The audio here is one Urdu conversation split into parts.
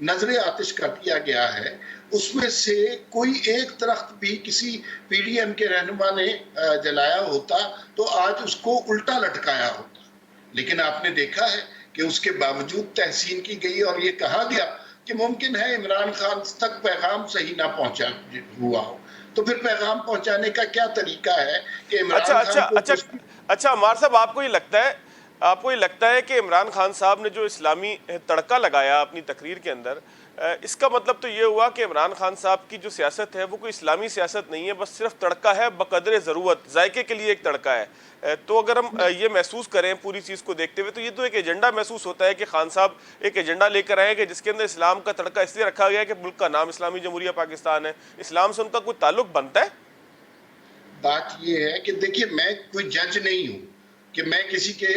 نظر آتش کر دیا گیا ہے، اس میں سے کوئی ایک درخت بھی کسی پی ڈی ایم کے رہنما نے جلایا ہوتا تو آج اس کو الٹا لٹکایا ہوتا. لیکن آپ نے دیکھا ہے کہ اس کے باوجود تحسین کی گئی اور یہ کہا گیا کہ ممکن ہے عمران خان تک پیغام صحیح نہ پہنچا ہوا ہو. تو پھر پیغام پہنچانے کا کیا طریقہ ہے کہ اچھا عمران خان کو اچھا عمار صاحب، آپ کو یہ لگتا ہے کہ عمران خان صاحب نے جو اسلامی تڑکا لگایا اپنی تقریر کے اندر، اس کا مطلب تو یہ ہوا کہ عمران خان صاحب کی جو سیاست ہے وہ کوئی اسلامی سیاست نہیں ہے، بس صرف تڑکا ہے، بقدر ضرورت ذائقے کے لیے ایک تڑکا ہے. تو اگر ہم یہ محسوس کریں پوری چیز کو دیکھتے ہوئے تو یہ تو ایک ایجنڈا محسوس ہوتا ہے کہ خان صاحب ایک ایجنڈا لے کر آئے کہ جس کے اندر اسلام کا تڑکا اس لیے رکھا گیا ہے کہ ملک کا نام اسلامی جمہوریہ پاکستان ہے، اسلام سے ان کا کوئی تعلق بنتا ہے؟ بات یہ ہے کہ دیکھیے میں کوئی جج نہیں ہوں کہ میں کسی کے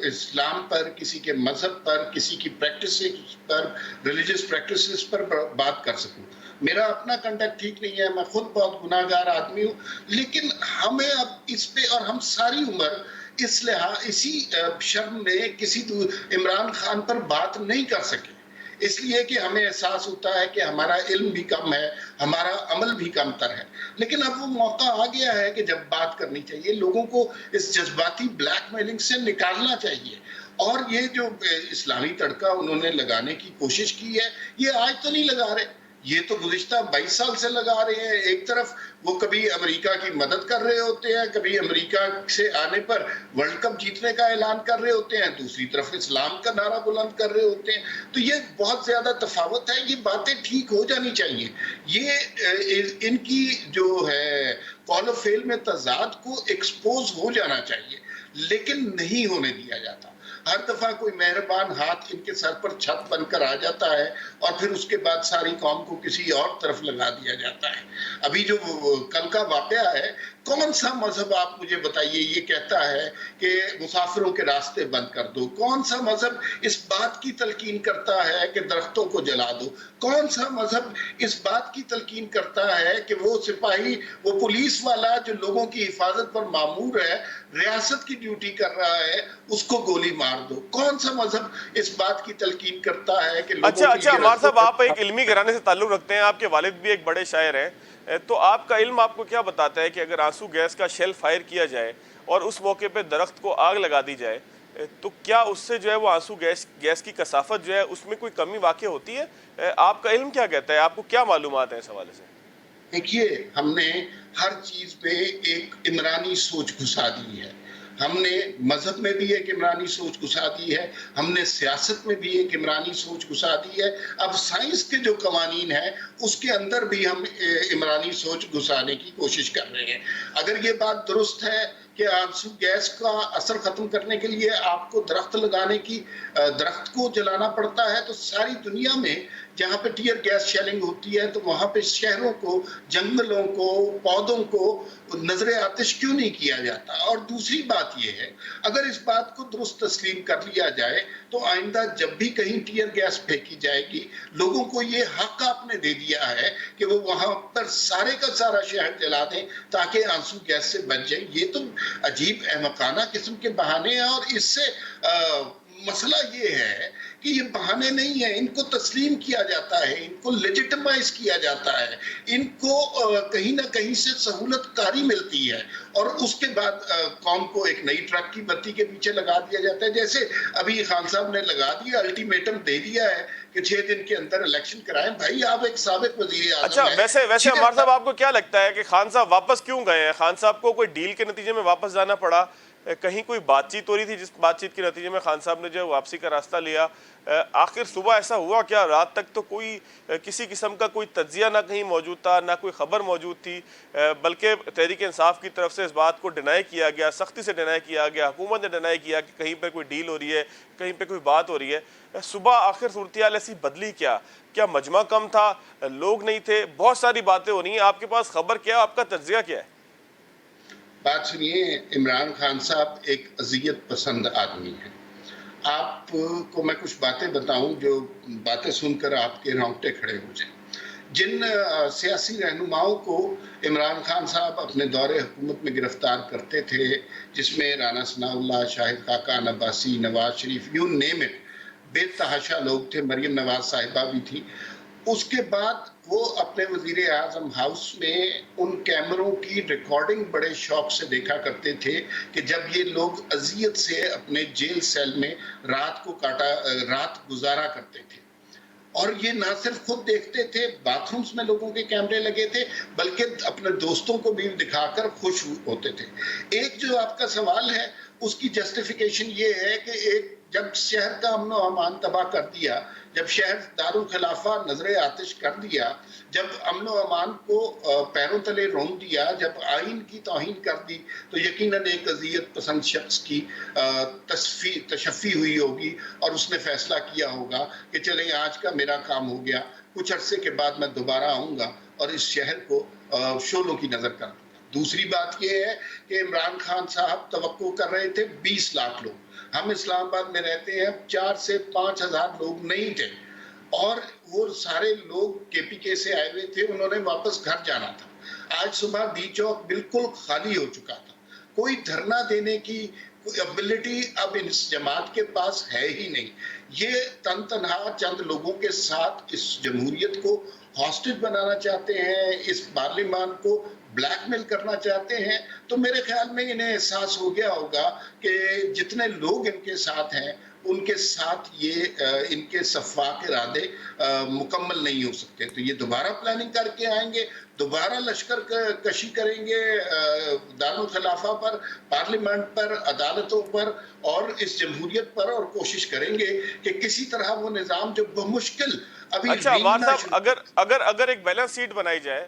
اسلام پر، کسی کے مذہب پر، کسی کی پریکٹسز پر، ریلیجس پریکٹسز پر بات کر سکوں. میرا اپنا کنڈکٹ ٹھیک نہیں ہے، میں خود بہت گناہ گار آدمی ہوں، لیکن ہمیں اب اس پہ اور ہم ساری عمر اسی شرم میں کسی عمران خان پر بات نہیں کر سکے، اس لیے کہ ہمیں احساس ہوتا ہے کہ ہمارا علم بھی کم ہے، ہمارا عمل بھی کم تر ہے. لیکن اب وہ موقع آ گیا ہے کہ جب بات کرنی چاہیے، لوگوں کو اس جذباتی بلیک میلنگ سے نکالنا چاہیے. اور یہ جو اسلامی تڑکا انہوں نے لگانے کی کوشش کی ہے، یہ آج تو نہیں لگا رہے، یہ تو گزشتہ 22 سال سے لگا رہے ہیں. ایک طرف وہ کبھی امریکہ کی مدد کر رہے ہوتے ہیں، کبھی امریکہ سے آنے پر ورلڈ کپ جیتنے کا اعلان کر رہے ہوتے ہیں، دوسری طرف اسلام کا نعرہ بلند کر رہے ہوتے ہیں. تو یہ بہت زیادہ تفاوت ہے، یہ باتیں ٹھیک ہو جانی چاہیے. یہ ان کی جو ہے قول و فعل میں تضاد کو ایکسپوز ہو جانا چاہیے، لیکن نہیں ہونے دیا جاتا. ہر دفعہ کوئی مہربان ہاتھ ان کے سر پر چھت بن کر آ جاتا ہے اور پھر اس کے بعد ساری قوم کو کسی اور طرف لگا دیا جاتا ہے. ابھی جو کل کا واقعہ ہے، کون سا مذہب آپ مجھے بتائیے یہ کہتا ہے کہ مسافروں کے راستے بند کر دو؟ کون سا مذہب اس بات کی تلقین کرتا ہے کہ درختوں کو جلا دو؟ کون سا مذہب اس بات کی تلقین کرتا ہے کہ وہ سپاہی، وہ پولیس والا جو لوگوں کی حفاظت پر مامور ہے، ریاست کی ڈیوٹی کر رہا ہے، اس کو گولی مار دو؟ کون سا مذہب اس بات کی تلقین کرتا ہے کہ لوگوں اچھا عمار صاحب، آپ ایک علمی گھرانے سے تعلق رکھتے ہیں، آپ کے والد بھی ایک بڑے شاعر ہیں، تو آپ کا علم آپ کو کیا بتاتا ہے کہ اگر آنسو گیس کا شیل فائر کیا جائے اور اس موقع پہ درخت کو آگ لگا دی جائے تو کیا اس سے جو ہے وہ آنسو گیس کی کثافت جو ہے اس میں کوئی کمی واقع ہوتی ہے؟ آپ کا علم کیا کہتا ہے؟ آپ کو کیا معلومات ہیں اس حوالے سے؟ دیکھیے، ہم نے ہر چیز پہ ایک عمرانی سوچ گھسا دی ہے. ہم نے مذہب میں بھی ایک عمرانی سوچ گھسا دی ہے، ہم نے سیاست میں بھی ایک عمرانی سوچ گھسا دی ہے. اب سائنس کے جو قوانین ہیں اس کے اندر بھی ہم عمرانی سوچ گھسانے کی کوشش کر رہے ہیں. اگر یہ بات درست ہے کہ آنسو گیس کا اثر ختم کرنے کے لیے آپ کو درخت لگانے کی، درخت کو جلانا پڑتا ہے، تو ساری دنیا میں جہاں پہ ٹیئر گیس شیلنگ ہوتی ہے تو وہاں پہ شہروں کو، جنگلوں کو، پودوں کو نظر آتش کیوں نہیں کیا جاتا؟ اور دوسری بات یہ ہے، اگر اس بات کو درست تسلیم کر لیا جائے تو آئندہ جب بھی کہیں ٹیئر گیس پھینکی جائے گی، لوگوں کو یہ حق آپ نے دے دیا ہے کہ وہ وہاں پر سارے کا سارا شہر جلا دیں تاکہ آنسو گیس سے بچ جائیں. یہ تو عجیب احمقانہ قسم کے بہانے ہیں، اور اس سے مسئلہ یہ ہے کہ یہ بہانے نہیں ہیں، ان کو تسلیم کیا جاتا ہے، ان کو لیجیٹمائز کیا جاتا ہے، ان کو کہیں نہ کہیں سے سہولت کاری ملتی ہے، اور اس کے بعد قوم کو ایک نئی ٹرک کی بتی کے پیچھے لگا دیا جاتا ہے. جیسے ابھی خان صاحب نے لگا دیا، الٹیمیٹم دے دیا ہے کہ 6 دن کے اندر الیکشن کرائیں. بھائی آپ ایک سابق وزیر اعظم ہیں. اچھا ویسے عمار صاحب، آپ کو کیا لگتا ہے کہ خان صاحب واپس کیوں گئے ہیں؟ خان صاحب کو کوئی ڈیل کے نتیجے میں واپس جانا پڑا؟ کہیں کوئی بات چیت ہو رہی تھی جس بات چیت کے نتیجے میں خان صاحب نے جو واپسی کا راستہ لیا؟ آخر صبح ایسا ہوا کیا؟ رات تک تو کوئی کسی قسم کا کوئی تجزیہ نہ کہیں موجود تھا، نہ کوئی خبر موجود تھی، بلکہ تحریک انصاف کی طرف سے اس بات کو ڈینائی کیا گیا، سختی سے ڈینائی کیا گیا، حکومت نے ڈینائی کیا کہ کہیں پہ کوئی ڈیل ہو رہی ہے، کہیں پہ کوئی بات ہو رہی ہے. صبح آخر صورتحال ایسی بدلی کیا مجمع کم تھا، لوگ نہیں تھے؟ بہت ساری باتیں ہو رہی ہیں، آپ کے پاس خبر کیا، آپ کا تجزیہ کیا ہے؟ بات سنیے، عمران خان صاحب ایک اذیت پسند آدمی ہیں. آپ کو میں کچھ باتیں بتاؤں جو باتیں سن کر آپ کے رونگٹے کھڑے ہو جائیں. جن سیاسی رہنماؤں کو عمران خان صاحب اپنے دور حکومت میں گرفتار کرتے تھے، جس میں رانا ثناء اللہ، Shahid Khaqan Abbasi, Nawaz Sharif, you name it, بے تحاشا لوگ تھے، مریم نواز صاحبہ بھی تھی. اس کے بعد وہ اپنے وزیر اعظم ہاؤس میں ان کیمروں کی ریکارڈنگ بڑے شوق سے دیکھا کرتے تھے کہ جب یہ لوگ اذیت سے اپنے جیل سیل میں رات گزارا کرتے تھے. اور یہ نہ صرف خود دیکھتے تھے، باتھ رومز میں لوگوں کے کیمرے لگے تھے، بلکہ اپنے دوستوں کو بھی دکھا کر خوش ہوتے تھے. ایک جو آپ کا سوال ہے اس کی جسٹیفیکیشن یہ ہے کہ جب شہر کا امن و امان تباہ کر دیا، جب شہر دارالخلافہ نظر آتش کر دیا، جب امن و امان کو پیروں تلے رون دیا، جب آئین کی توہین کر دی، تو یقیناً ایک اذیت پسند شخص کی تشفی ہوئی ہوگی اور اس نے فیصلہ کیا ہوگا کہ چلیں آج کا میرا کام ہو گیا، کچھ عرصے کے بعد میں دوبارہ آؤں گا اور اس شہر کو شعلوں کی نظر کر دوں گا. دوسری بات یہ ہے کہ عمران خان صاحب توقع کر رہے تھے 20 لاکھ لوگ. ہم اسلام آباد میں رہتے ہیں، 4 سے 5 ہزار لوگ نہیں تھے اور وہ سارے لوگ کے پی کے سے آئے ہوئے تھے، انہوں نے واپس گھر جانا تھا. آج صبح ڈی چوک بالکل خالی ہو چکا تھا، کوئی دھرنا دینے کی ابیلٹی اب اس جماعت کے پاس ہے ہی نہیں. یہ تنہا چند لوگوں کے ساتھ اس جمہوریت کو ہاسٹیج بنانا چاہتے ہیں، اس پارلیمان کو بلیک میل کرنا چاہتے ہیں. تو میرے خیال میں انہیں احساس ہو گیا ہوگا کہ جتنے لوگ ان کے ساتھ ہیں ان کے ساتھ یہ ان کے سفاک ارادے مکمل نہیں ہو سکتے. تو یہ دوبارہ پلاننگ کر کے آئیں گے، دوبارہ لشکر کشی کریں گے دارالخلافہ پر، پارلیمنٹ پر، عدالتوں پر اور اس جمہوریت پر، اور کوشش کریں گے کہ کسی طرح وہ نظام جو بمشکل ابھی اچھا عمار صاحب، اگر ایک بیلنس سیٹ بنائی جائے،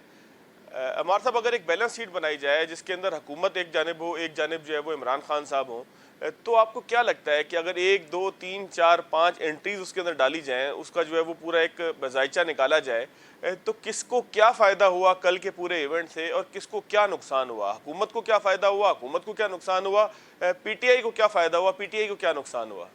عمار صاحب اگر ایک بیلنس سیٹ بنائی جائے جس کے اندر حکومت ایک جانب ہو، ایک جانب جو ہے وہ عمران خان صاحب ہوں، تو آپ کو کیا لگتا ہے کہ اگر 1 2 3 4 5 انٹریز اس کے اندر ڈالی جائیں، اس کا جو ہے وہ پورا ایک بازائچہ نکالا جائے، تو کس کو کیا فائدہ ہوا کل کے پورے ایونٹ سے اور کس کو کیا نقصان ہوا؟ حکومت کو کیا فائدہ ہوا، حکومت کو کیا نقصان ہوا، پی ٹی آئی کو کیا فائدہ ہوا، پی ٹی آئی کو کیا نقصان ہوا؟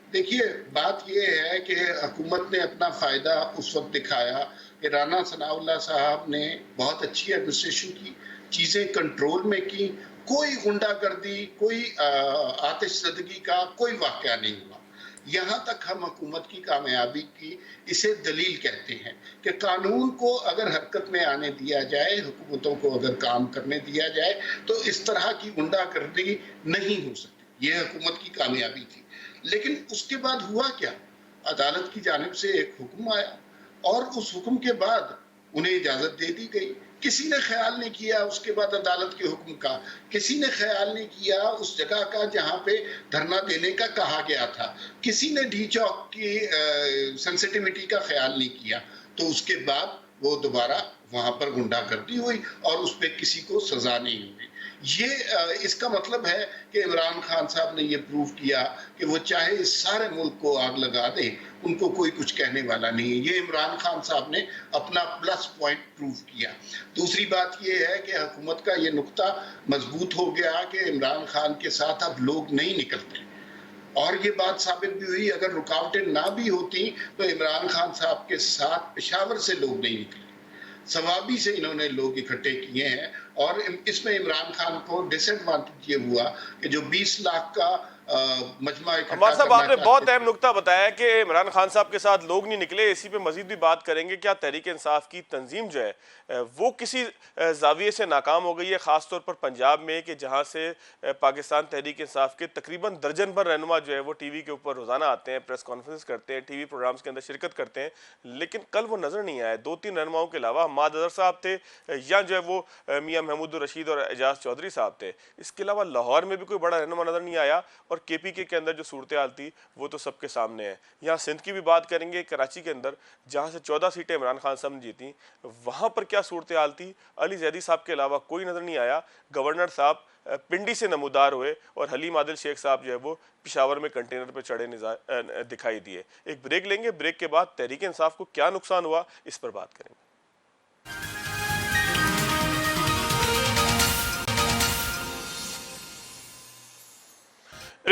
دیکھیے بات یہ ہے کہ حکومت نے اپنا فائدہ اس وقت دکھایا کہ رانا ثناء اللہ صاحب نے بہت اچھی ایڈمنسٹریشن کی، چیزیں کنٹرول میں کی، کوئی غنڈہ گردی، کوئی آتش زدگی کا کوئی واقعہ نہیں ہوا. یہاں تک ہم حکومت کی کامیابی کی اسے دلیل کہتے ہیں کہ قانون کو اگر حرکت میں آنے دیا جائے، حکومتوں کو اگر کام کرنے دیا جائے تو اس طرح کی غنڈہ گردی نہیں ہو سکتی. یہ حکومت کی کامیابی تھی. لیکن اس کے بعد ہوا کیا؟ عدالت کی جانب سے ایک حکم آیا اور اس حکم کے بعد انہیں اجازت دے دی گئی. کسی نے خیال نہیں کیا اس کے بعد عدالت کے حکم کا، کسی نے خیال نہیں کیا اس جگہ کا جہاں پہ دھرنا دینے کا کہا گیا تھا، کسی نے ڈی چوک کی سینسٹیوٹی کا خیال نہیں کیا. تو اس کے بعد وہ دوبارہ وہاں پر غنڈہ گردی ہوئی اور اس پہ کسی کو سزا نہیں ہوئی. یہ اس کا مطلب ہے کہ عمران خان صاحب نے یہ پروف کیا کہ وہ چاہے اس سارے ملک کو آگ لگا دیں، ان کو کوئی کچھ کہنے والا نہیں ہے. یہ عمران خان صاحب نے اپنا پلس پوائنٹ پروف کیا. دوسری بات یہ ہے کہ حکومت کا یہ نقطہ مضبوط ہو گیا کہ عمران خان کے ساتھ اب لوگ نہیں نکلتے، اور یہ بات ثابت بھی ہوئی اگر رکاوٹیں نہ بھی ہوتی تو عمران خان صاحب کے ساتھ پشاور سے لوگ نہیں نکلے، ثوابی سے انہوں نے لوگ اکٹھے کیے ہیں. اور اس میں عمران خان کو ڈس ایڈوانٹیج یہ ہوا کہ جو 20 لاکھ کا مجمع عمار صاحب آپ نے بہت اہم نقطہ بتایا کہ عمران خان صاحب کے ساتھ لوگ نہیں نکلے. اسی پہ مزید بھی بات کریں گے. کیا تحریک انصاف کی تنظیم جو ہے وہ کسی زاویے سے ناکام ہو گئی ہے، خاص طور پر پنجاب میں، کہ جہاں سے پاکستان تحریک انصاف کے تقریباً درجن بھر رہنما جو ہے وہ ٹی وی کے اوپر روزانہ آتے ہیں، پریس کانفرنس کرتے ہیں، ٹی وی پروگرامز کے اندر شرکت کرتے ہیں، لیکن کل وہ نظر نہیں آئے. 2 3 رہنماؤں کے علاوہ حماد اظہر صاحب تھے یا جو ہے وہ میاں محمود الرشید اور اعجاز چودھری صاحب تھے. اس کے علاوہ لاہور میں بھی کوئی بڑا رہنما نظر نہیں آیا، اور کے پی کے اندر جو صورتحال تھی وہ تو سب کے سامنے ہے. یہاں سندھ کی بھی بات کریں گے، کراچی کے اندر جہاں سے 14 سیٹیں عمران خان صاحب نے جیتیں، وہاں پر کیا صورتحال تھی؟ علی زیدی صاحب کے علاوہ کوئی نظر نہیں آیا. گورنر صاحب پنڈی سے نمودار ہوئے اور حلیم عادل شیخ صاحب جو ہے وہ پشاور میں کنٹینر پہ چڑھے دکھائی دیے. ایک بریک لیں گے، بریک کے بعد تحریک انصاف کو کیا نقصان ہوا اس پر بات کریں گے.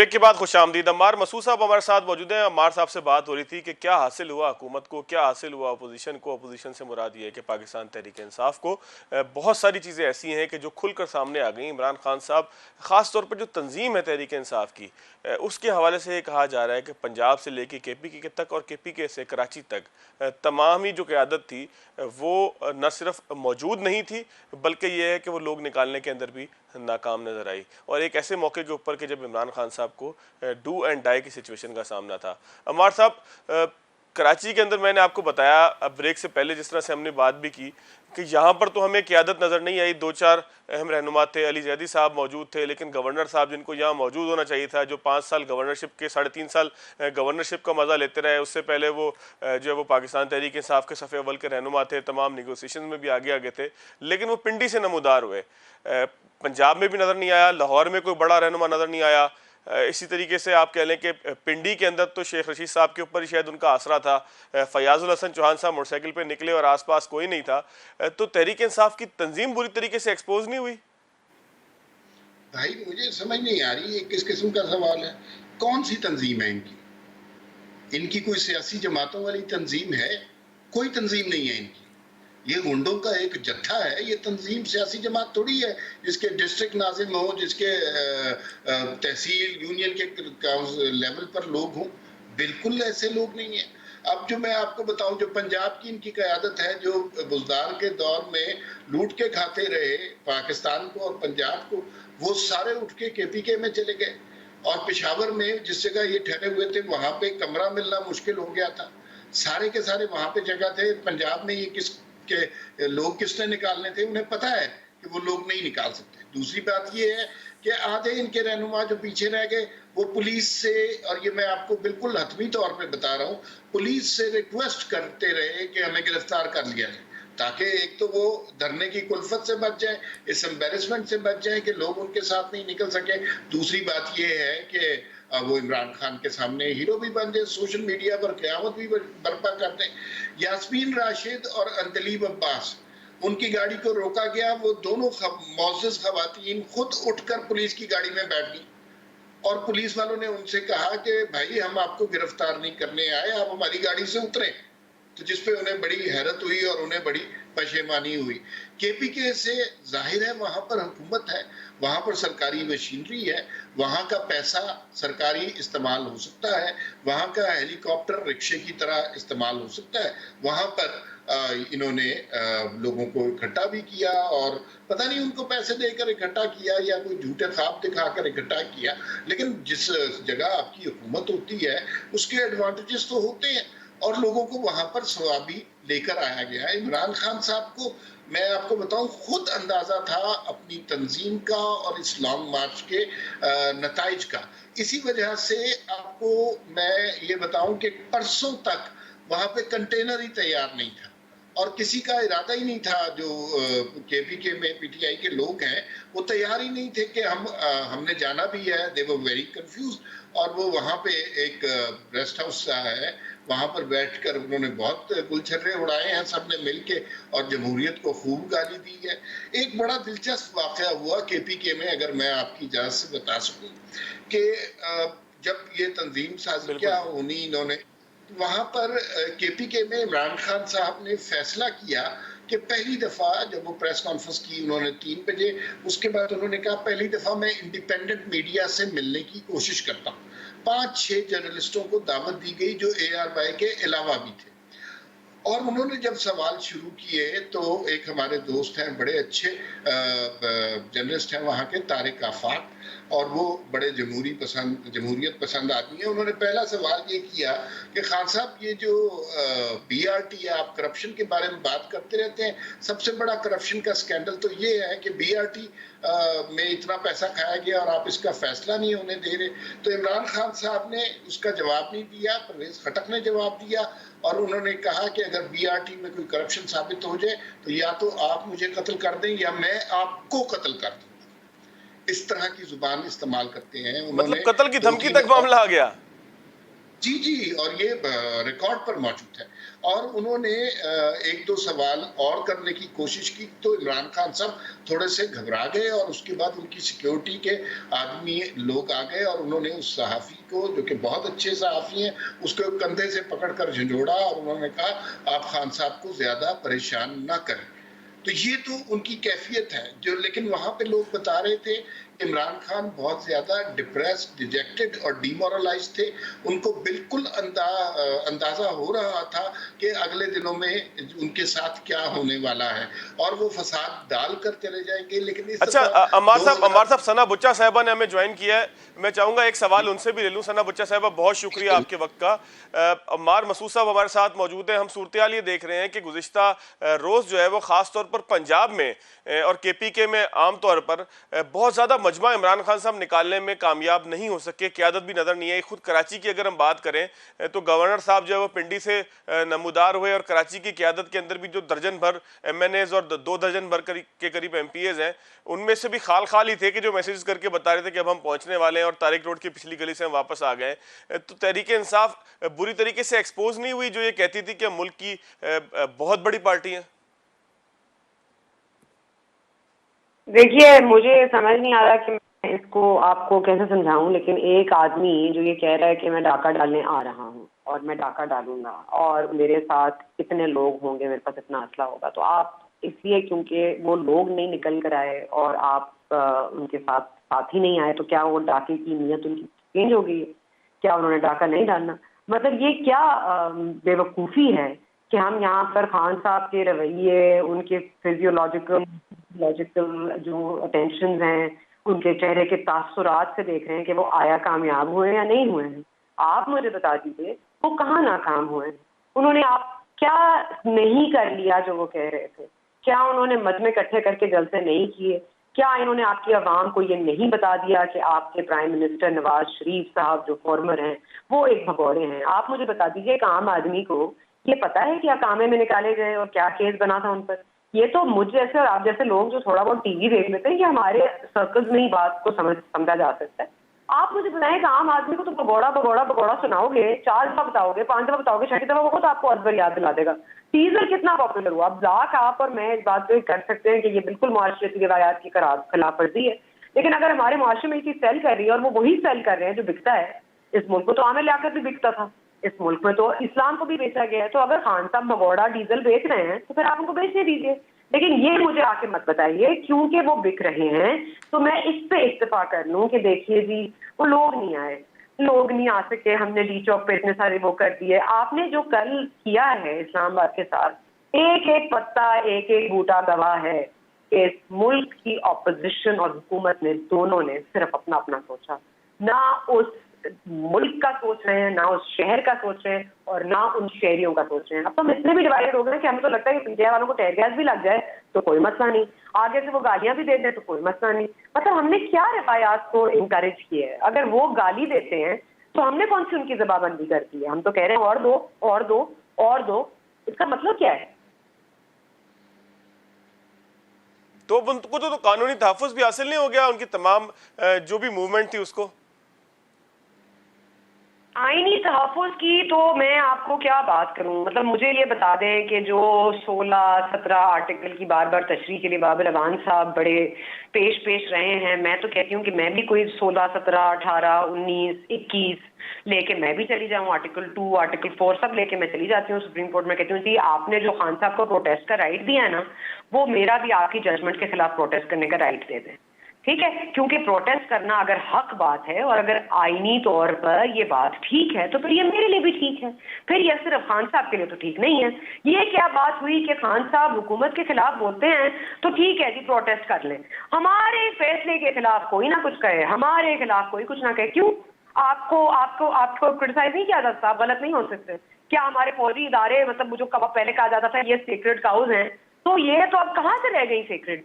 بریک کے بعد خوش آمدید. عمار مسعود صاحب ہمارے ساتھ موجود ہیں. عمار صاحب سے بات ہو رہی تھی کہ کیا حاصل ہوا حکومت کو, کیا حاصل ہوا اپوزیشن کو. اپوزیشن سے مراد یہ ہے کہ پاکستان تحریک انصاف کو. بہت ساری چیزیں ایسی ہیں کہ جو کھل کر سامنے آ گئیں. عمران خان صاحب خاص طور پر جو تنظیم ہے تحریک انصاف کی, اس کے حوالے سے یہ کہا جا رہا ہے کہ پنجاب سے لے کے کے پی کے تک اور کے پی کے سے کراچی تک تمام ہی جو قیادت تھی وہ نہ صرف موجود نہیں تھی بلکہ یہ ہے کہ وہ لوگ نکالنے کے اندر بھی ناکام نظر آئی, اور ایک ایسے موقع کے اوپر کہ جب عمران خان صاحب کو ڈو اینڈ ڈائی کی سچویشن کا سامنا تھا. عمار صاحب, کراچی کے اندر میں نے آپ کو بتایا بریک سے پہلے جس طرح سے ہم نے بات بھی کی کہ یہاں پر تو ہمیں قیادت نظر نہیں آئی. 2-4 اہم رہنما تھے, علی زیدی صاحب موجود تھے, لیکن گورنر صاحب جن کو یہاں موجود ہونا چاہیے تھا, جو 5 سال گورنرشپ کے 3.5 سال گورنرشپ کا مزہ لیتے رہے, اس سے پہلے وہ جو ہے وہ پاکستان تحریک انصاف کے صف اول کے رہنما تھے, تمام نیگوسیشن میں بھی آگے تھے, لیکن وہ پنڈی سے نمودار ہوئے. پنجاب میں بھی نظر نہیں آیا, لاہور میں کوئی بڑا رہنما نظر نہیں آیا. اسی طریقے سے آپ کہہ لیں کہ پنڈی کے اندر تو شیخ رشید صاحب کے اوپر ہی شاید ان کا آسرا تھا. فیاض الحسن چوہان صاحب موٹر سائیکل پہ نکلے اور آس پاس کوئی نہیں تھا. تو تحریک انصاف کی تنظیم بری طریقے سے ایکسپوز نہیں ہوئی؟ بھائی مجھے سمجھ نہیں آ رہی یہ کس قسم کا سوال ہے. کون سی تنظیم ہے ان کی کوئی سیاسی جماعتوں والی تنظیم ہے؟ کوئی تنظیم نہیں ہے ان کی. یہ گنڈوں کا ایک جتھا ہے. یہ تنظیم سیاسی جماعت تھوڑی ہے جس کے ڈسٹرکٹ ناظم ہوں, جس کے تحصیل یونین کے لیول پر لوگ ہوں. بالکل ایسے لوگ نہیں ہیں. اب جو میں آپ کو بتاؤں, جو پنجاب کی ان کی قیادت ہے, جو بزدار کے دور میں لوٹ کے کھاتے رہے پاکستان کو اور پنجاب کو, وہ سارے اٹھ کے کے پی کے میں چلے گئے. اور پشاور میں جس جگہ یہ ٹھہرے ہوئے تھے وہاں پہ کمرہ ملنا مشکل ہو گیا تھا. سارے کے سارے وہاں پہ جگہ تھے. پنجاب میں یہ کہ لوگ کس نے نکالنے تھے انہیں پتا ہے کہ وہ لوگ نہیں نکال سکتے. دوسری بات یہ ہے کہ آدھے ان کے رہنما جو پیچھے رہ گئے وہ پولیس سے, اور یہ میں آپ کو بالکل حتمی طور پہ بتا رہا ہوں, پولیس سے ریکویسٹ کرتے رہے کہ ہمیں گرفتار کر لیا جائے, تاکہ ایک تو وہ دھرنے کی کلفت سے بچ جائیں, اس امبیرسمنٹ سے بچ جائیں کہ لوگ ان کے ساتھ نہیں نکل سکے. دوسری بات یہ ہے کہ وہ عمران خان کے سامنے ہیرو بھی بن جائے, سوشل میڈیا پر قیامت بھی برپا کر دیں. یاسمین راشد اور اندلیب عباس, ان کی گاڑی کو روکا گیا. وہ دونوں معزز خواتین خود اٹھ کر پولیس کی گاڑی میں بیٹھ گئی, اور پولیس والوں نے ان سے کہا کہ بھائی ہم آپ کو گرفتار نہیں کرنے آئے, آپ ہماری گاڑی سے اتریں. تو جس پہ انہیں بڑی حیرت ہوئی اور انہیں بڑی پشیمانی ہوئی. کے پی کے سے ظاہر ہے وہاں پر حکومت ہے, وہاں پر سرکاری مشینری ہے, وہاں کا پیسہ سرکاری استعمال ہو سکتا ہے, وہاں کا ہیلی کاپٹر رکشے کی طرح استعمال ہو سکتا ہے. وہاں پر انہوں نے لوگوں کو اکٹھا بھی کیا, اور پتہ نہیں ان کو پیسے دے کر اکٹھا کیا یا کوئی جھوٹے خواب دکھا کر اکٹھا کیا, لیکن جس جگہ آپ کی حکومت ہوتی ہے اس کے ایڈوانٹیجز تو ہوتے ہیں, اور لوگوں کو وہاں پر ثوابی لے کر آیا گیا ہے. عمران خان صاحب کو میں آپ کو بتاؤں خود اندازہ تھا اپنی تنظیم کا اور اس لانگ مارچ کے نتائج کا. اسی وجہ سے آپ کو میں یہ بتاؤں کہ پرسوں تک وہاں پہ کنٹینر ہی تیار نہیں تھا, اور کسی کا ارادہ ہی نہیں تھا. جو کے پی کے میں پی ٹی آئی کے لوگ ہیں وہ تیار ہی نہیں تھے کہ ہم نے جانا بھی ہے. دے ور ویری کنفیوز. اور وہ وہاں پہ ایک ریسٹ ہاؤس ہے, وہاں پر بیٹھ کر انہوں نے بہت گل چھرے اڑائے ہیں سب نے مل کے, اور جمہوریت کو خوب گالی دی ہے. ایک بڑا دلچسپ واقعہ ہوا کے پی کے میں, اگر میں آپ کی اجازت سے بتا سکوں, کہ جب یہ تنظیم سازی کیا ہونی انہوں نے, وہاں پر کے پی کے میں عمران خان صاحب نے فیصلہ کیا کہ پہلی دفعہ جب وہ پریس کانفرنس کی انہوں نے 3 بجے, اس کے بعد انہوں نے کہا پہلی دفعہ میں انڈیپینڈنٹ میڈیا سے ملنے کی کوشش کرتا ہوں. 5-6 جرنلسٹوں کو دعوت دی گئی جو ARY کے علاوہ بھی تھے, اور انہوں نے جب سوال شروع کیے تو ایک ہمارے دوست ہیں بڑے اچھے جرنلسٹ ہیں وہاں کے, طارق آفاق, اور وہ بڑے جمہوریت پسند آدمی ہیں. انہوں نے پہلا سوال یہ کیا کہ خان صاحب یہ جو BRT آپ کرپشن کے بارے میں بات کرتے رہتے ہیں, سب سے بڑا کرپشن کا سکینڈل تو یہ ہے کہ BRT میں اتنا پیسہ کھایا گیا اور آپ اس کا فیصلہ نہیں ہونے دے رہے. تو عمران خان صاحب نے اس کا جواب نہیں دیا, پرویز خٹک نے جواب دیا, اور انہوں نے کہا کہ اگر BRT میں کوئی کرپشن ثابت ہو جائے تو یا تو آپ مجھے قتل کر دیں یا میں آپ کو قتل کر دوں. اس طرح کی زبان استعمال کرتے ہیں. مطلب قتل کی دھمکی تک معاملہ آ گیا. جی, اور یہ ریکارڈ پر موجود ہے. اور انہوں نے ایک دو سوال اور کرنے کی کوشش کی تو عمران خان صاحب تھوڑے سے گھبرا گئے اور اس کے بعد ان کی سیکیورٹی کے آدمی لوگ آ گئے اور انہوں نے اس صحافی کو جو کہ بہت اچھے صحافی ہیں اس کو کندھے سے پکڑ کر جھنجھوڑا اور انہوں نے کہا آپ خان صاحب کو زیادہ پریشان نہ کریں. تو یہ تو ان کی کیفیت ہے جو, لیکن وہاں پہ لوگ بتا رہے تھے عمران خان بہت زیادہ ڈپریسڈ, ڈیجیکٹڈ اور ڈیمورلائز تھے. ان کو بالکل اندازہ ہو رہا تھا کہ اگلے دنوں میں ان کے ساتھ کیا ہونے والا ہے اور وہ فساد ڈال کر چلے جائیں گے. لیکن اس اچھا عمار صاحب, ثنا بچہ صاحبہ نے ہمیں جوائن کیا ہے, میں چاہوں گا ایک سوال ان سے بھی لے لوں. ثنا بچہ صاحبہ بہت شکریہ آپ کے وقت کا. عمار مسعود صاحب ہمارے ساتھ موجود ہیں. ہم صورتحال یہ دیکھ رہے ہیں کہ گزشتہ روز جو ہے وہ خاص طور پر پنجاب میں اور کے پی کے میں عام طور پر بہت زیادہ مجمع عمران خان صاحب نکالنے میں کامیاب نہیں ہو سکے, قیادت بھی نظر نہیں آئی. خود کراچی کی اگر ہم بات کریں تو گورنر صاحب جو ہے وہ پنڈی سے نمودار ہوئے اور کراچی کی قیادت کے اندر بھی جو درجن بھر ایم این ایز اور 2 درجن بھر کے قریب ایم پی ایز ہیں ان میں سے بھی خال ہی تھے کہ جو میسیج کر کے بتا رہے تھے کہ اب ہم پہنچنے والے ہیں اور طارق روڈ کی پچھلی گلی سے ہم واپس آ گئے. تو تحریک انصاف بری طریقے سے ایکسپوز نہیں ہوئی جو یہ کہتی تھی کہ ہم ملک کی بہت بڑی پارٹی ہیں؟ دیکھیے مجھے سمجھ نہیں آ رہا کہ میں اس کو آپ کو کیسے سمجھاؤں, لیکن ایک آدمی جو یہ کہہ رہا ہے کہ میں ڈاکہ ڈالنے آ رہا ہوں اور میں ڈاکہ ڈالوں گا اور میرے ساتھ اتنے لوگ ہوں گے, میرے پاس اتنا اسلحہ ہوگا, تو آپ اس لیے کیونکہ وہ لوگ نہیں نکل کر آئے اور آپ ان کے ساتھ ہی نہیں آئے تو کیا وہ ڈاکے کی نیت ان کی چینج ہو گئی؟ کیا انہوں نے ڈاکہ نہیں ڈالنا؟ مطلب یہ کیا بے وقوفی ہے کہ ہم یہاں پر خان صاحب کے رویے, ان کے فزیولوجیکل جو اٹینشنز ہیں, ان کے چہرے کے تاثرات سے دیکھ رہے ہیں کہ وہ آیا کامیاب ہوئے یا نہیں ہوئے ہیں. آپ مجھے بتا دیجیے وہ کہاں ناکام ہوئے ہیں؟ انہوں نے آپ کیا نہیں کر لیا جو وہ کہہ رہے تھے؟ کیا انہوں نے مجمع اکٹھے کر کے جلسے نہیں کیے؟ کیا انہوں نے آپ کی عوام کو یہ نہیں بتا دیا کہ آپ کے پرائم منسٹر نواز شریف صاحب جو فارمر ہیں وہ ایک بھگوڑے ہیں؟ آپ مجھے بتا دیجیے ایک عام آدمی کو یہ پتا ہے کہ اقامے میں نکالے گئے اور کیا کیس بنا تھا ان پر؟ یہ تو مجھ جیسے اور آپ جیسے لوگ جو تھوڑا بہت ٹی وی دیکھ لیتے ہیں کہ ہمارے سرکلز میں ہی بات کو سمجھا جا سکتا ہے. آپ مجھے بتائیں کہ عام آدمی کو تو بگوڑا سناؤ گے, 4 دفعہ بتاؤ گے, 5 دفعہ بتاؤ گے, 6 دفعہ وہ تو آپ کو ازبر یاد دلا دے گا. ٹیزر کتنا پاپولر ہوا. اب لاکھ آپ اور میں اس بات پہ کر سکتے ہیں کہ یہ بالکل معاشرتی روایات کی خلاف ورزی ہے, لیکن اگر ہمارے معاشرے میں یہ چیز سیل کر رہی ہے اور وہ وہی سیل کر رہے ہیں جو بکتا ہے, اس ملک کو تو عامر لیاقت بھی بکتا تھا, اس ملک میں تو اسلام کو بھی بیچا گیا ہے, تو اگر خان صاحب بگوڑا ڈیزل بیچ رہے ہیں تو پھر آپ ان کو بیچنے دیجیے. لیکن یہ مجھے آ کے مت بتائیے کیونکہ وہ بک رہے ہیں تو میں اس پہ اکتفا کر لوں کہ دیکھیے جی وہ لوگ نہیں آئے, لوگ نہیں آ سکے, ہم نے ڈی چوک پہ اتنے سارے وہ کر دیے. آپ نے جو کل کیا ہے اسلام آباد کے ساتھ, ایک ایک پتا ایک ایک بوٹا گواہ ہے کہ اس ملک کی اپوزیشن اور حکومت نے دونوں نے صرف اپنا اپنا سوچا, نہ اس ملک کا سوچ رہے ہیں, نہ اس شہر کا سوچ رہے ہیں اور نہ ان شہریوں کا سوچ رہے ہیں. اب تو ہم اتنے بھی ڈیوائڈ ہو گئے کہ ہمیں تو لگتا ہے کہ پی والوں کو ٹیئر گیس بھی لگ جائے تو کوئی مسئلہ نہیں, آگے سے وہ گالیاں بھی دے دیں تو کوئی مسئلہ نہیں. مطلب ہم نے کیا روایات کو انکریج کیا ہے؟ اگر وہ گالی دیتے ہیں تو ہم نے کون سی ان کی زبان بندی کر دی ہے؟ ہم تو کہہ رہے ہیں اور دو اور دو اور دو, اس کا مطلب کیا ہے؟ تو ان کو تو قانونی تحفظ بھی حاصل نہیں ہو گیا ان کی تمام جو بھی موومنٹ تھی اس کو؟ آئینی تحفظ کی تو میں آپ کو کیا بات کروں. مطلب مجھے یہ بتا دیں کہ جو 16-17 آرٹیکل کی بار بار تشریح کے لیے بابر اعوان صاحب بڑے پیش رہے ہیں, میں تو کہتی ہوں کہ میں بھی کوئی 16, 17, 18, 19, 21 لے کے میں بھی چلی جاؤں, آرٹیکل 2, آرٹیکل 4 سب لے کے میں چلی جاتی ہوں سپریم کورٹ میں. کہتی ہوں جی آپ نے جو خان صاحب کو پروٹیسٹ کا رائٹ دیا ہے نا, وہ میرا بھی آپ کی ججمنٹ کے خلاف پروٹیسٹ کرنے کا رائٹ دے دیں, ٹھیک ہے؟ کیونکہ پروٹیسٹ کرنا اگر حق بات ہے اور اگر آئینی طور پر یہ بات ٹھیک ہے تو پھر یہ میرے لیے بھی ٹھیک ہے, پھر یہ صرف خان صاحب کے لیے تو ٹھیک نہیں ہے. یہ کیا بات ہوئی کہ خان صاحب حکومت کے خلاف بولتے ہیں تو ٹھیک ہے جی پروٹیسٹ کر لیں, ہمارے فیصلے کے خلاف کوئی نہ کچھ کہے, ہمارے خلاف کوئی کچھ نہ کہے. کیوں آپ کو کرٹیسائز نہیں کیا جا سکتا؟ آپ غلط نہیں ہو سکتے کیا؟ ہمارے فوجی ادارے مطلب جو پہلے کہا جاتا تھا یہ سیکرڈ کاؤز ہیں, تو یہ تو اب کہاں سے رہ گئی سیکرڈ؟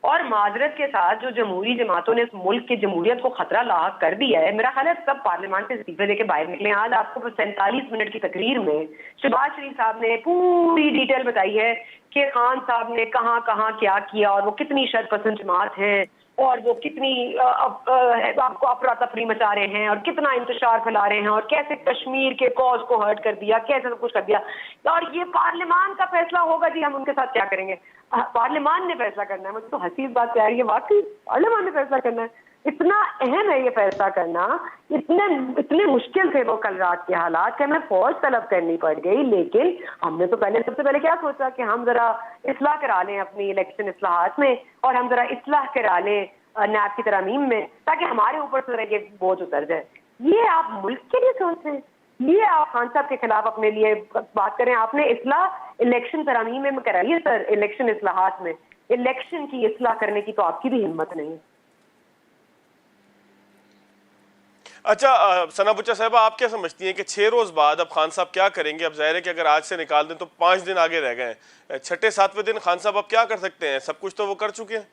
اور معذرت کے ساتھ جو جمہوری جماعتوں نے اس ملک کی جمہوریت کو خطرہ لاحق کر دیا ہے, میرا خیال ہے سب پارلیمان سے استعفے دے کے باہر نکلے. آج آپ کو 47 منٹ کی تقریر میں شہباز شریف صاحب نے پوری ڈیٹیل بتائی ہے کہ خان صاحب نے کہاں کہاں کیا کیا اور وہ کتنی شر پسند جماعت ہیں اور وہ کتنی آپ کو افراتفری مچا رہے ہیں اور کتنا انتشار پھیلا رہے ہیں اور کیسے کشمیر کے کوز کو ہرٹ کر دیا, کیسے سب کچھ کر دیا. اور یہ پارلیمان کا فیصلہ ہوگا جی, ہم ان کے ساتھ کیا کریں گے. پارلیمان نے فیصلہ کرنا ہے. مجھے تو ہنسی بات پہ آ رہی ہے, واقعی پارلیمان نے فیصلہ کرنا ہے. اتنا اہم ہے یہ فیصلہ کرنا, اتنے مشکل تھے وہ کل رات کے حالات کہ ہمیں فوج طلب کرنی پڑ گئی. لیکن ہم نے تو سب سے پہلے کیا سوچا کہ ہم ذرا اصلاح کرا لیں اپنی الیکشن اصلاحات میں, اور ہم ذرا اصلاح کرا لیں نیب کی ترامیم میں, تاکہ ہمارے اوپر سے یہ بوجھ اتر جائے. یہ آپ ملک کے لیے سوچ رہے ہیں, یہ آپ خان صاحب کے خلاف اپنے لیے بات کریں. آپ نے اصلاح الیکشن ترامیم میں کرائیے سر, الیکشن اصلاحات میں الیکشن کی اصلاح کرنے کی تو آپ کی بھی ہمت نہیں ہے. اچھا ثنا بچہ صاحبہ, آپ کیا سمجھتی ہیں کہ 6 روز بعد اب خان صاحب کیا کریں گے؟ اب ظاہر ہے کہ اگر آج سے نکال دیں تو 5 دن آگے رہ گئے ہیں. 6 7ویں دن خان صاحب اب کیا کر سکتے ہیں؟ سب کچھ تو وہ کر چکے ہیں.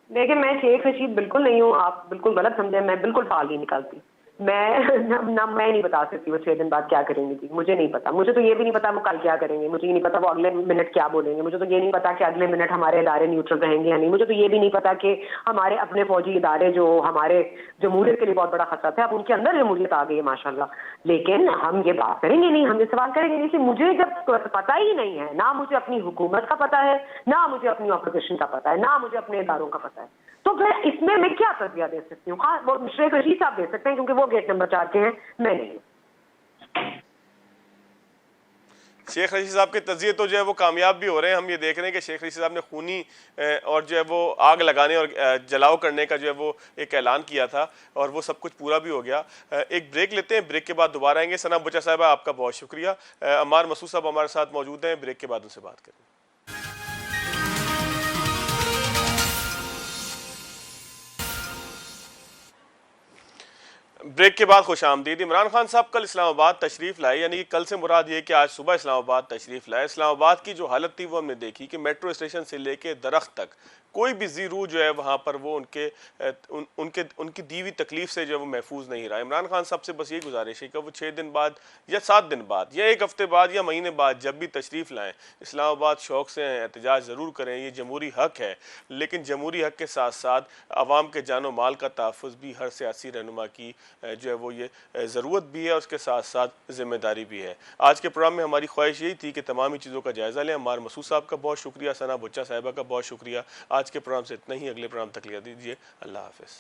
دیکھیں, میں شیخ رشید بالکل نہیں ہوں, آپ بالکل غلط سمجھیں. میں بالکل فعال نہیں نکالتی. میں نہیں بتا سکتی وہ 6 دن بعد کیا کریں گے جی, مجھے نہیں پتا. مجھے تو یہ بھی نہیں پتا وہ کل کیا کریں گے, مجھے یہ نہیں پتا وہ اگلے منٹ کیا بولیں گے, مجھے تو یہ نہیں پتا کہ اگلے منٹ ہمارے ادارے نیوٹرل رہیں گے یا نہیں, مجھے تو یہ بھی نہیں پتا کہ ہمارے اپنے فوجی ادارے جو ہمارے جمہوریت کے لیے بہت بڑا خطرہ تھا, اب ان کے اندر جمہوریت آ گئی ہے ماشاء اللہ. لیکن ہم یہ بات کریں گے نہیں, ہم یہ سوال کریں گے نہیں. مجھے جب پتہ ہی نہیں ہے, نہ مجھے اپنی حکومت کا پتہ ہے, نہ مجھے اپنی اپوزیشن کا پتہ ہے, نہ مجھے اپنے اداروں کا پتہ ہے, تو پھر اس میں کیا تجزیہ دے سکتی ہوں؟ خاص وہ شیخ رشید صاحب دے سکتے ہیں کیونکہ وہ گیٹ نمبر 4 کے ہیں, میں نہیں. شیخ رشید صاحب کے تجزیے تو جو ہے وہ کامیاب بھی ہو رہے ہیں. ہم یہ دیکھ رہے ہیں کہ شیخ رشید صاحب نے خونی اور جو ہے وہ آگ لگانے اور جلاؤ کرنے کا جو ہے وہ ایک اعلان کیا تھا, اور وہ سب کچھ پورا بھی ہو گیا. ایک بریک لیتے ہیں, بریک کے بعد دوبارہ آئیں گے. ثنا بچہ صاحبہ آپ کا بہت شکریہ. عمار مسعود صاحب ہمارے ساتھ موجود ہیں, بریک کے بعد ان سے بات کریں. بریک کے بعد خوش آمدید. عمران خان صاحب کل اسلام آباد تشریف لائے, یعنی کل سے مراد یہ کہ آج صبح اسلام آباد تشریف لائے. اسلام آباد کی جو حالت تھی وہ ہم نے دیکھی کہ میٹرو اسٹیشن سے لے کے درخت تک کوئی بھی ذی روح جو ہے وہاں پر وہ ان کی دی ہوئی تکلیف سے جو ہے وہ محفوظ نہیں رہا. عمران خان صاحب سے بس یہ گزارش ہے کہ وہ 6 دن بعد یا 7 دن بعد یا 1 ہفتے بعد یا مہینے بعد جب بھی تشریف لائیں, اسلام آباد شوق سے ہیں, احتجاج ضرور کریں, یہ جمہوری حق ہے. لیکن جمہوری حق کے ساتھ ساتھ عوام کے جان و مال کا تحفظ بھی ہر سیاسی رہنما کی جو ہے وہ یہ ضرورت بھی ہے, اس کے ساتھ ساتھ ذمہ داری بھی ہے. آج کے پروگرام میں ہماری خواہش یہی تھی کہ تمام ہی چیزوں کا جائزہ لیں. عمار مسعود صاحب کا بہت شکریہ, ثنا بچہ صاحبہ کا بہت شکریہ. آج کے پروگرام سے اتنا ہی, اگلے پروگرام تک لیا دیجیے. اللہ حافظ.